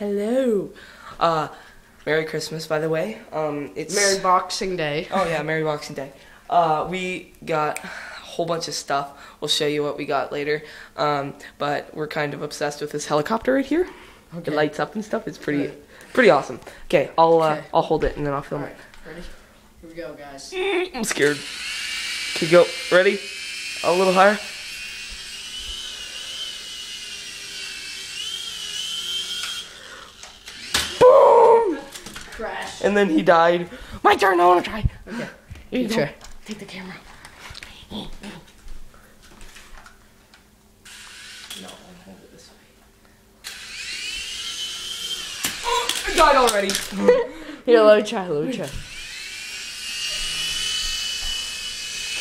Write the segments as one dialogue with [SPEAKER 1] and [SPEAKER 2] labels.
[SPEAKER 1] Hello. Merry Christmas, by the way. It's
[SPEAKER 2] Merry Boxing Day.
[SPEAKER 1] Oh yeah, Merry Boxing Day. We got a whole bunch of stuff. We'll show you what we got later. But we're kind of obsessed with this helicopter right here.
[SPEAKER 2] Okay.
[SPEAKER 1] It lights up and stuff. It's pretty awesome. Okay, I'll hold it and then I'll film it.
[SPEAKER 2] Ready? Here we go, guys.
[SPEAKER 1] I'm scared. Okay, go. Ready? A little higher. Boom!
[SPEAKER 2] Crash.
[SPEAKER 1] And then he died. My turn. I want to try.
[SPEAKER 2] Okay.
[SPEAKER 1] Here you go.
[SPEAKER 2] Try.
[SPEAKER 1] Take the camera. No, I'll hold it this way. Oh, I died already.
[SPEAKER 2] Here, let me try.
[SPEAKER 1] Come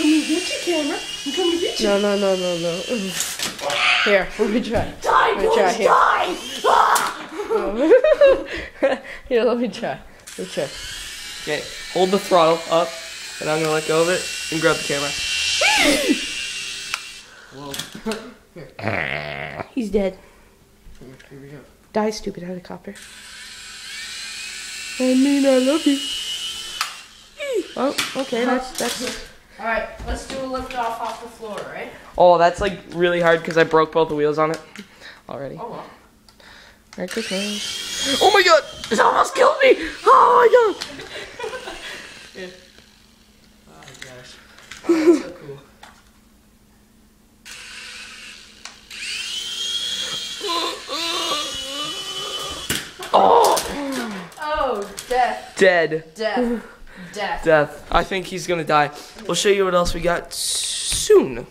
[SPEAKER 1] and get your camera. I'm coming to get you.
[SPEAKER 2] No. Here, let me try.
[SPEAKER 1] Die,
[SPEAKER 2] Let me try. Here.
[SPEAKER 1] die!
[SPEAKER 2] Here, let me try.
[SPEAKER 1] Okay, hold the throttle up, and I'm gonna let go of it and grab the camera.
[SPEAKER 2] Whoa.
[SPEAKER 1] He's dead.
[SPEAKER 2] Here we go.
[SPEAKER 1] Die, stupid helicopter. I mean, I love you. Oh, okay, that's.
[SPEAKER 2] All right, let's do a lift off the floor, right?
[SPEAKER 1] Oh, that's like really hard because I broke both the wheels on it already.
[SPEAKER 2] Oh well.
[SPEAKER 1] Merry Christmas. Oh my God! It almost killed me! Oh my God!
[SPEAKER 2] Oh gosh. Oh, that's so cool.
[SPEAKER 1] Oh!
[SPEAKER 2] Oh, death.
[SPEAKER 1] Dead.
[SPEAKER 2] Death.
[SPEAKER 1] Death. I think he's gonna die. We'll show you what else we got soon.